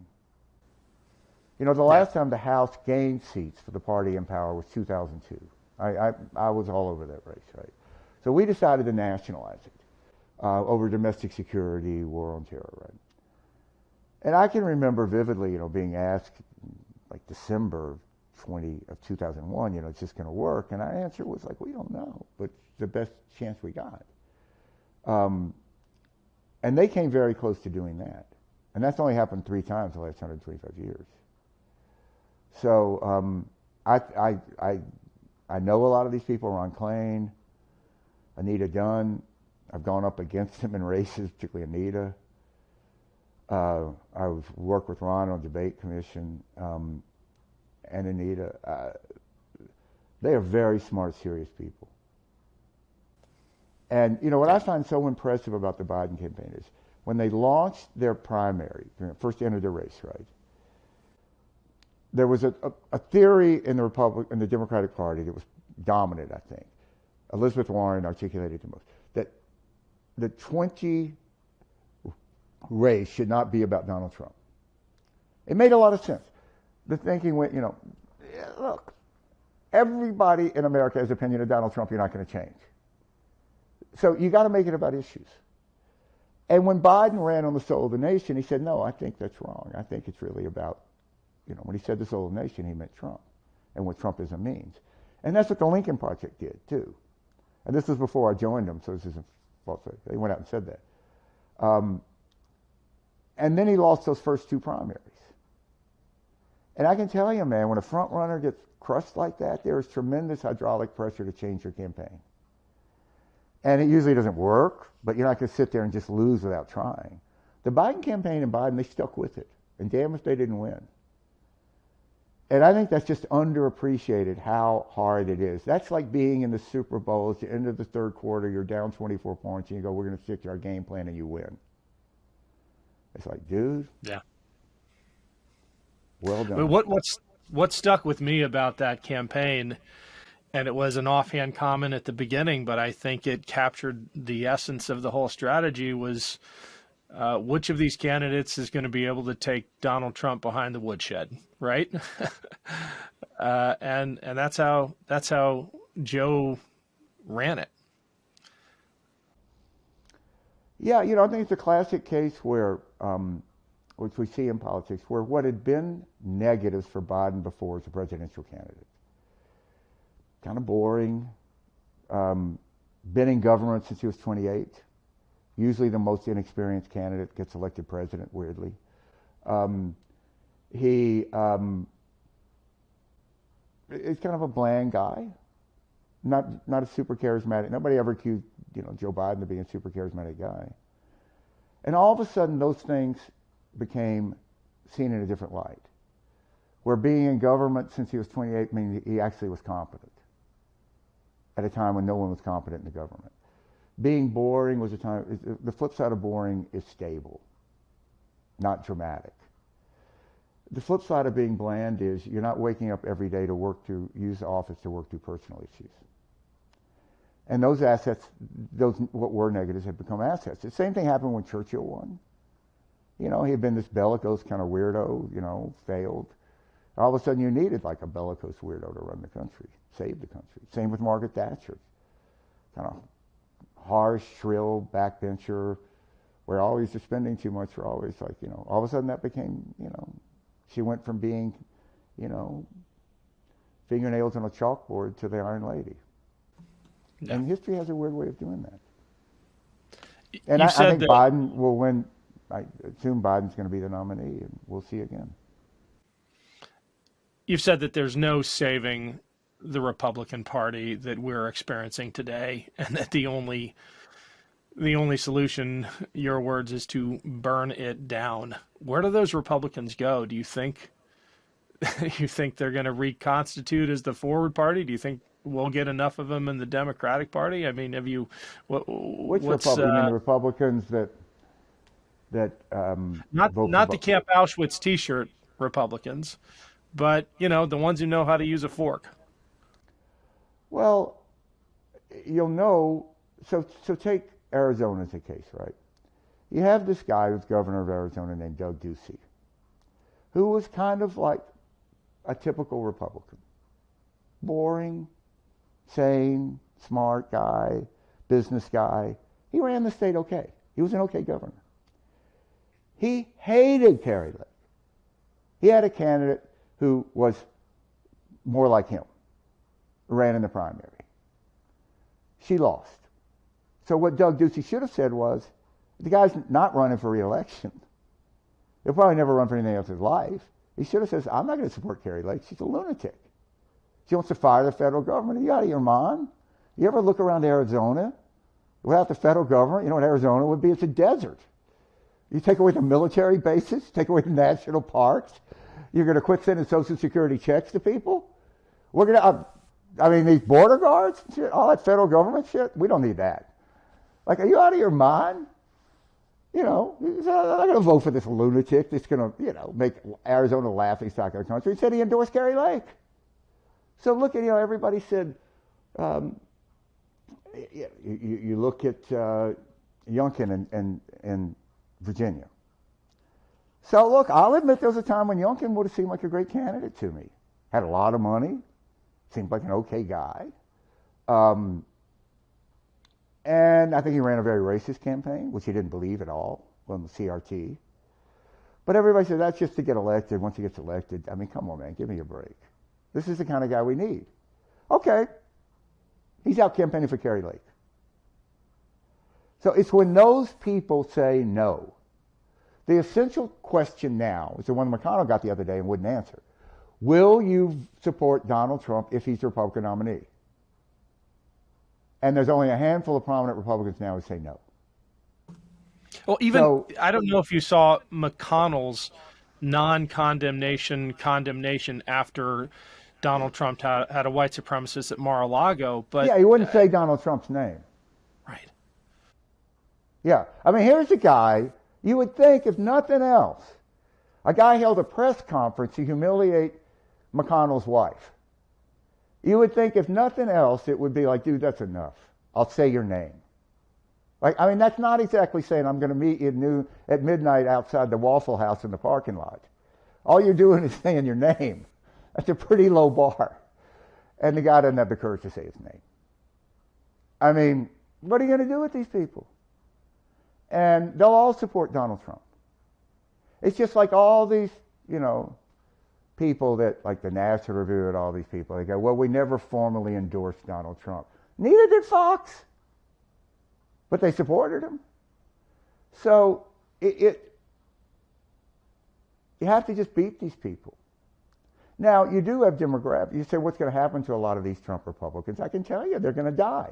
The last time the House gained seats for the party in power was 2002. I was all over that race, right? So we decided to nationalize it over domestic security, war on terror, right? And I can remember vividly, being asked like December of 2001, it's just going to work. And our answer was like, we don't know, but it's the best chance we got. And they came very close to doing that. And that's only happened 3 times in the last 125 years. So I know a lot of these people, Ron Klain, Anita Dunn. I've gone up against them in races, particularly Anita. I've worked with Ron on debate commission and Anita. They are very smart, serious people. And what I find so impressive about the Biden campaign is when they launched their primary, first entered the race, right? There was a theory in the Democratic Party that was dominant, I think. Elizabeth Warren articulated the most, that the 20 race should not be about Donald Trump. It made a lot of sense. The thinking went, look, everybody in America has an opinion of Donald Trump you're not going to change. So you got to make it about issues. And when Biden ran on the soul of the nation, he said, no, I think that's wrong. I think it's really about, when he said the soul of the nation, he meant Trump and what Trumpism means. And that's what the Lincoln Project did, too. And this was before I joined them, so this isn't false. They went out and said that. And then he lost those first 2 primaries. And I can tell you, man, when a front runner gets crushed like that, there is tremendous hydraulic pressure to change your campaign. And it usually doesn't work, but you're not going to sit there and just lose without trying. The Biden campaign and Biden, they stuck with it. And damn if they didn't win. And I think that's just underappreciated how hard it is. That's like being in the Super Bowl at the end of the third quarter, you're down 24 points, and you go, we're going to stick to our game plan, and you win. It's like, dude. Yeah. Well done. But what stuck with me about that campaign, and it was an offhand comment at the beginning, but I think it captured the essence of the whole strategy, was which of these candidates is going to be able to take Donald Trump behind the woodshed, right? And that's how Joe ran it. Yeah, I think it's a classic case where which we see in politics, where what had been negatives for Biden before as a presidential candidate, kind of boring, been in government since he was 28, usually the most inexperienced candidate gets elected president, weirdly. He is kind of a bland guy, not a super charismatic. Nobody ever accused Joe Biden of being a super charismatic guy. And all of a sudden, those things became seen in a different light, where being in government since he was 28 means he actually was competent at a time when no one was competent in the government. Being boring was a time, the flip side of boring is stable, not dramatic. The flip side of being bland is you're not waking up every day to use the office to work through personal issues. And those assets, what were negatives, have become assets. The same thing happened when Churchill won. He had been this bellicose kind of weirdo, failed. All of a sudden you needed like a bellicose weirdo to run the country, save the country. Same with Margaret Thatcher. Kind of harsh, shrill, backbencher, where always you're spending too much, we're always like, all of a sudden that became, she went from being, fingernails on a chalkboard to the Iron Lady. Yeah. And history has a weird way of doing that. And I think Biden will win. I assume Biden's going to be the nominee, and we'll see again. You've said that there's no saving the Republican Party that we're experiencing today, and that the only solution, your words, is to burn it down. Where do those Republicans go? Do you think they're going to reconstitute as the forward party? Do you think we'll get enough of them in the Democratic Party? I mean, have you? Which Republicans? You mean the Republicans that not the Camp Auschwitz T-shirt Republicans, but the ones who know how to use a fork. Well, you'll know. So take Arizona as a case, right? You have this guy who's governor of Arizona named Doug Ducey, who was kind of like a typical Republican. Boring, sane, smart guy, business guy. He ran the state okay. He was an okay governor. He hated Kari Lake. He had a candidate who was more like him, ran in the primary. She lost. So what Doug Ducey should have said was, the guy's not running for re-election. He'll probably never run for anything else in his life. He should have said, I'm not going to support Kari Lake. She's a lunatic. She wants to fire the federal government. Are you out of your mind? You ever look around Arizona? Without the federal government, you know what Arizona would be? It's a desert. You take away the military bases, take away the national parks, you're going to quit sending Social Security checks to people? We're going to, these border guards, shit, all that federal government shit, we don't need that. Like, are you out of your mind? I'm not going to vote for this lunatic that's going to, make Arizona laughing stock of the country. He said he endorsed Kari Lake. So look at, everybody said, you look at Youngkin and Virginia. So look, I'll admit there was a time when Youngkin would have seemed like a great candidate to me. Had a lot of money, seemed like an okay guy. And I think he ran a very racist campaign, which he didn't believe at all on the CRT. But everybody said that's just to get elected. Once he gets elected, come on, man, give me a break. This is the kind of guy we need. Okay. He's out campaigning for Kari Lake. So it's when those people say no. The essential question now is the one McConnell got the other day and wouldn't answer. Will you support Donald Trump if he's the Republican nominee? And there's only a handful of prominent Republicans now who say no. Well, I don't know if you saw McConnell's non-condemnation condemnation after Donald Trump had a white supremacist at Mar-a-Lago, but yeah, he wouldn't say Donald Trump's name. Right. Yeah, here's a guy, you would think, if nothing else, a guy held a press conference to humiliate McConnell's wife. You would think, if nothing else, it would be like, dude, that's enough. I'll say your name. That's not exactly saying I'm going to meet you at midnight outside the Waffle House in the parking lot. All you're doing is saying your name. That's a pretty low bar. And the guy doesn't have the courage to say his name. What are you going to do with these people? And they'll all support Donald Trump. It's just like all these, people that, like the National Review and all these people, they go, well, we never formally endorsed Donald Trump. Neither did Fox, but they supported him. So you have to just beat these people. Now, you do have demographics. You say, what's going to happen to a lot of these Trump Republicans? I can tell you, they're going to die.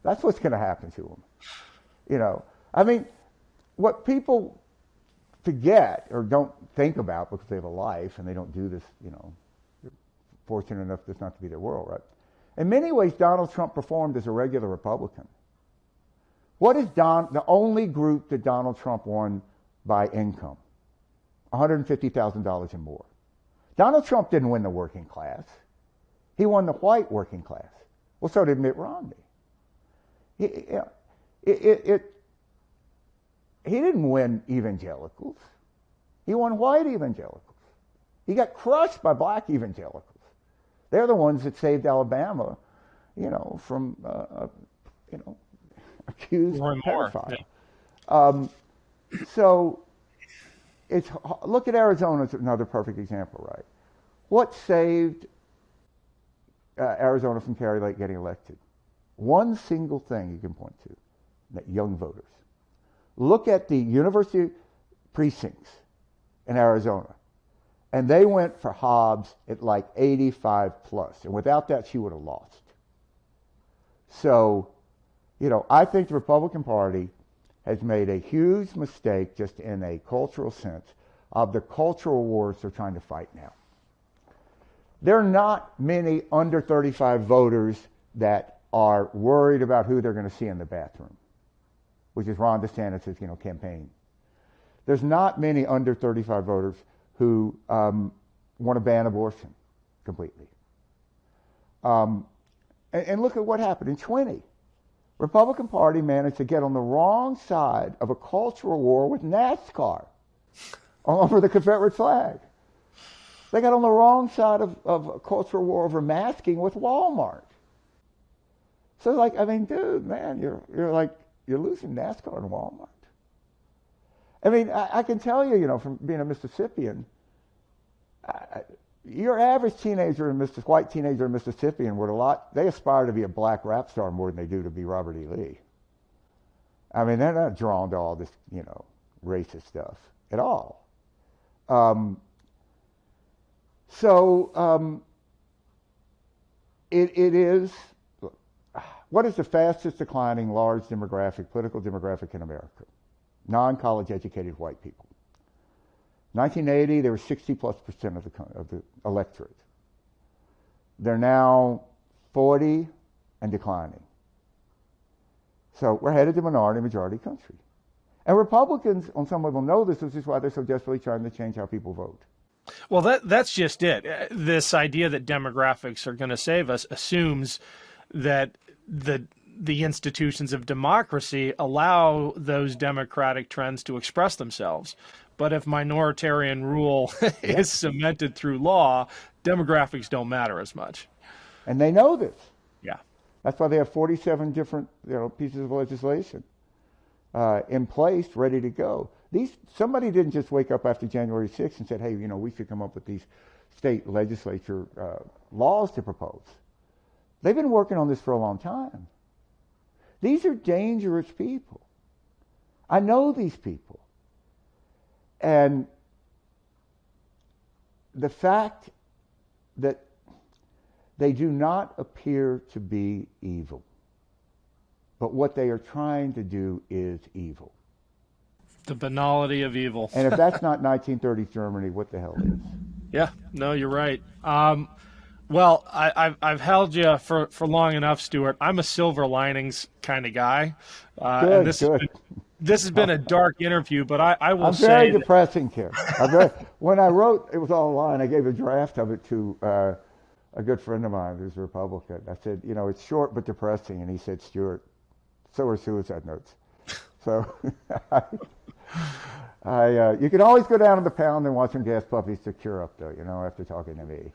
That's what's going to happen to them. I mean, what people forget or don't think about because they have a life and they don't do this, they're fortunate enough this not to be their world, right? In many ways, Donald Trump performed as a regular Republican. What is the only group that Donald Trump won by income? $150,000 or more. Donald Trump didn't win the working class. He won the white working class. Well, so did Mitt Romney. He didn't win evangelicals. He won white evangelicals. He got crushed by black evangelicals. They're the ones that saved Alabama, from, accused pedophile. Yeah. So look at Arizona as another perfect example, right? What saved Arizona from Kerry Lake getting elected? One single thing you can point to, that young voters. Look at the university precincts in Arizona, and they went for Hobbs at like 85 plus, and without that, she would have lost. So, I think the Republican Party has made a huge mistake just in a cultural sense of the cultural wars they're trying to fight now. There are not many under 35 voters that are worried about who they're going to see in the bathroom, which is Ron DeSantis' campaign. There's not many under 35 voters who want to ban abortion completely. And look at what happened in 20. Republican Party managed to get on the wrong side of a cultural war with NASCAR over the Confederate flag. They got on the wrong side of a cultural war over masking with Walmart. So dude, man, you're losing NASCAR and Walmart. I mean, I can tell you, from being a Mississippian, your average white teenager in Mississippi they aspire to be a black rap star more than they do to be Robert E. Lee. I mean, they're not drawn to all this, racist stuff at all. It is, what is the fastest declining large political demographic in America? Non-college educated white people. 1980, there were 60+% of the electorate. They're now 40 and declining. So we're headed to majority country. And Republicans, on some level, know this, which is why they're so desperately trying to change how people vote. Well, that's just it. This idea that demographics are going to save us assumes that the institutions of democracy allow those democratic trends to express themselves. But if minoritarian rule is cemented through law, demographics don't matter as much. And they know this. Yeah. That's why they have 47 different pieces of legislation in place, ready to go. Somebody didn't just wake up after January 6th and said, hey, we should come up with these state legislature laws to propose. They've been working on this for a long time. These are dangerous people. I know these people. And the fact that they do not appear to be evil, but what they are trying to do is evil. The banality of evil. And if that's not 1930s Germany, what the hell is? Yeah, no, you're right. Well, I've held you for long enough, Stuart. I'm a silver linings kind of guy. Good, and this has been a dark interview, but I will say... I'm very depressing here. When I wrote It Was All a Line, I gave a draft of it to a good friend of mine who's a Republican. I said, it's short but depressing. And he said, Stuart, so are suicide notes. So you can always go down to the pound and watch some gas puppies to cure up, though, after talking to me.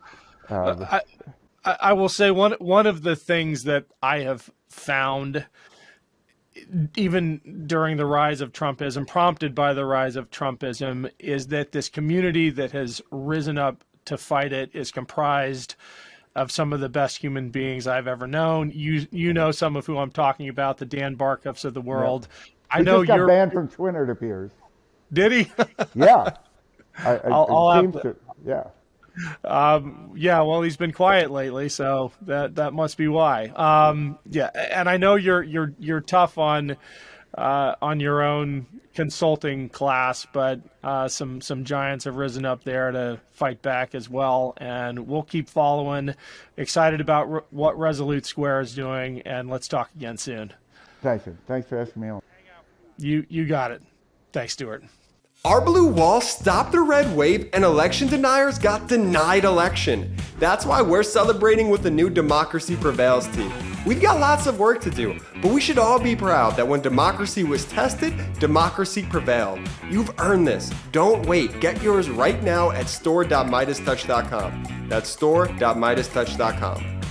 I will say one of the things that I have found even during the rise of Trumpism, prompted by the rise of Trumpism, is that this community that has risen up to fight it is comprised of some of the best human beings I've ever known. You know some of who I'm talking about, the Dan Barkoffs of the world. Yeah. I know just got you're banned from Twitter, it appears. Did he? Yeah. Yeah. Yeah, well, he's been quiet lately, so that must be why. Yeah, and I know you're tough on your own consulting class, but some giants have risen up there to fight back as well, and we'll keep following. Excited about what Resolute Square is doing, and let's talk again soon. Thanks for asking me on. You got it. Thanks, Stuart. Our blue wall stopped the red wave and election deniers got denied election. That's why we're celebrating with the new Democracy Prevails team. We've got lots of work to do, but we should all be proud that when democracy was tested, democracy prevailed. You've earned this. Don't wait. Get yours right now at store.MeidasTouch.com. That's store.MeidasTouch.com.